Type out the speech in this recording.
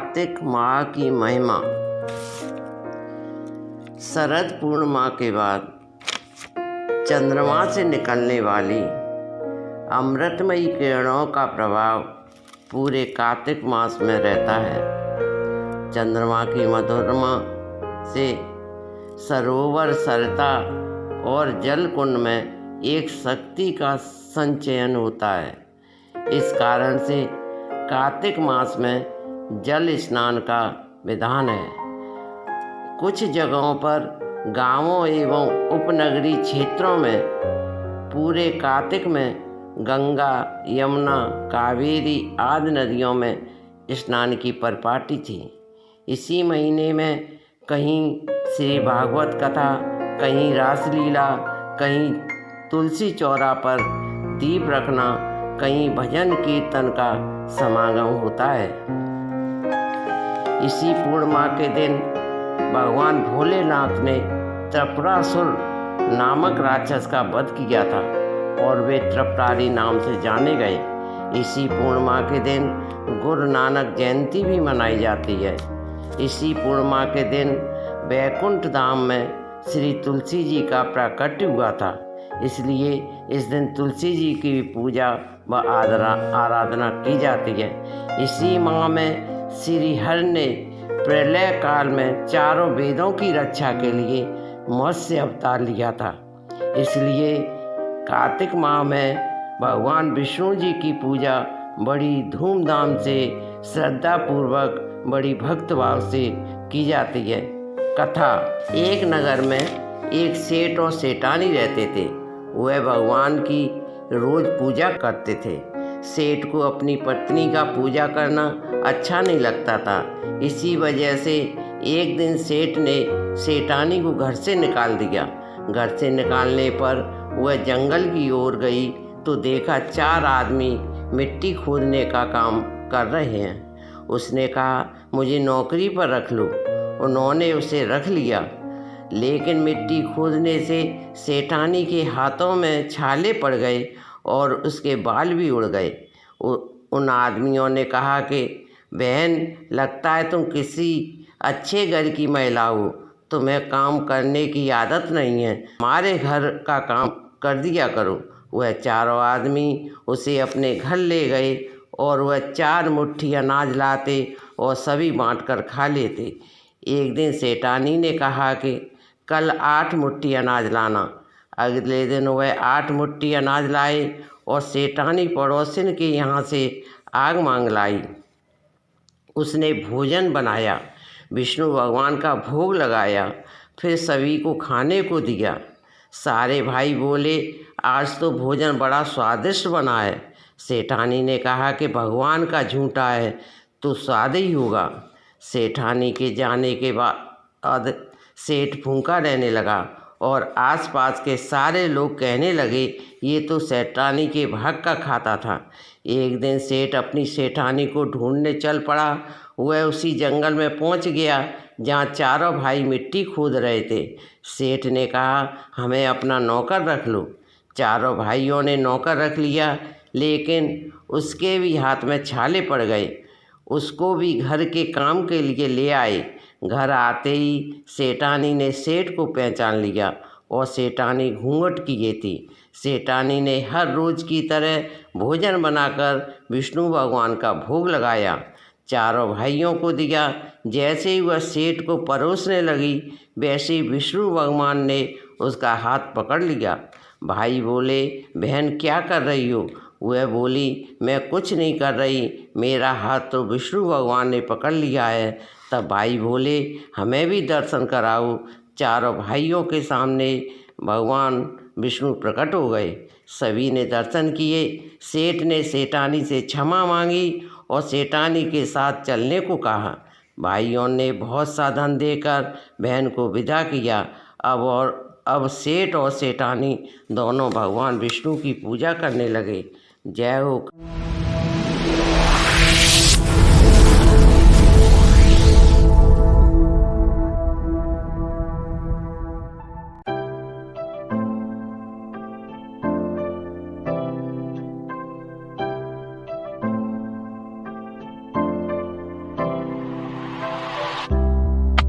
कार्तिक माह की महिमा। शरद पूर्णिमा के बाद चंद्रमा से निकलने वाली अमृतमयी किरणों का प्रभाव पूरे कार्तिक मास में रहता है। चंद्रमा की मधुरमा से सरोवर, सरिता और जल कुंड में एक शक्ति का संचयन होता है। इस कारण से कार्तिक मास में जल स्नान का विधान है। कुछ जगहों पर गांवों एवं उपनगरीय क्षेत्रों में पूरे कार्तिक में गंगा, यमुना, कावेरी आदि नदियों में स्नान की परिपाटी थी। इसी महीने में कहीं श्री भागवत कथा, कहीं रासलीला, कहीं तुलसी चौरा पर दीप रखना, कहीं भजन कीर्तन का समागम होता है। इसी पूर्णिमा के दिन भगवान भोलेनाथ ने त्रिपुरासुर नामक राक्षस का वध किया था और वे त्रिपुरारी नाम से जाने गए। इसी पूर्णिमा के दिन गुरु नानक जयंती भी मनाई जाती है। इसी पूर्णिमा के दिन वैकुंठ धाम में श्री तुलसी जी का प्राकट्य हुआ था, इसलिए इस दिन तुलसी जी की पूजा व आराधना की जाती है। इसी माह में श्री हरि ने प्रलय काल में चारों वेदों की रक्षा के लिए मत्स्य अवतार लिया था, इसलिए कार्तिक माह में भगवान विष्णु जी की पूजा बड़ी धूमधाम से, श्रद्धापूर्वक, बड़ी भक्तिभाव से की जाती है। कथा। एक नगर में एक सेठ और सेठानी रहते थे। वह भगवान की रोज पूजा करते थे। सेठ को अपनी पत्नी का पूजा करना अच्छा नहीं लगता था। इसी वजह से एक दिन सेठ ने सेठानी को घर से निकाल दिया। घर से निकालने पर वह जंगल की ओर गई तो देखा 4 आदमी मिट्टी खोदने का काम कर रहे हैं। उसने कहा, मुझे नौकरी पर रख लो। उन्होंने उसे रख लिया, लेकिन मिट्टी खोदने से सेठानी के हाथों में छाले पड़ गए और उसके बाल भी उड़ गए। उन आदमियों ने कहा कि बहन, लगता है तुम किसी अच्छे घर की महिला हो, तुम्हें काम करने की आदत नहीं है, हमारे घर का काम कर दिया करो। वह चारों आदमी उसे अपने घर ले गए और वह 4 मुट्ठी अनाज लाते और सभी बांटकर खा लेते। एक दिन सेठानी ने कहा कि कल 8 मुट्ठी अनाज लाना। अगले दिन वह 8 मुट्ठी अनाज लाए और सेठानी पड़ोसिन के यहाँ से आग मांग लाई। उसने भोजन बनाया, विष्णु भगवान का भोग लगाया, फिर सभी को खाने को दिया। सारे भाई बोले, आज तो भोजन बड़ा स्वादिष्ट बना है। सेठानी ने कहा कि भगवान का झूठा है तो स्वाद ही होगा। सेठानी के जाने के बाद सेठ भूखा रहने लगा और आसपास के सारे लोग कहने लगे, ये तो सेठानी के भाग का खाता था। एक दिन सेठ अपनी सेठानी को ढूंढने चल पड़ा। वह उसी जंगल में पहुंच गया जहां चारों भाई मिट्टी खोद रहे थे। सेठ ने कहा, हमें अपना नौकर रख लो। चारों भाइयों ने नौकर रख लिया, लेकिन उसके भी हाथ में छाले पड़ गए। उसको भी घर के काम के लिए ले आए। घर आते ही सेठानी ने सेठ को पहचान लिया और सेठानी घूंघट किए थी। सेठानी ने हर रोज की तरह भोजन बनाकर विष्णु भगवान का भोग लगाया, चारों भाइयों को दिया। जैसे ही वह सेठ को परोसने लगी, वैसे ही विष्णु भगवान ने उसका हाथ पकड़ लिया। भाई बोले, बहन क्या कर रही हो? वह बोली, मैं कुछ नहीं कर रही, मेरा हाथ तो विष्णु भगवान ने पकड़ लिया है। तब भाई बोले, हमें भी दर्शन कराओ। चारों भाइयों के सामने भगवान विष्णु प्रकट हो गए। सभी ने दर्शन किए। सेठ ने सेठानी से क्षमा मांगी और सेठानी के साथ चलने को कहा। भाइयों ने बहुत सा धन देकर बहन को विदा किया। अब सेठ और सेठानी दोनों भगवान विष्णु की पूजा करने लगे। जय हो।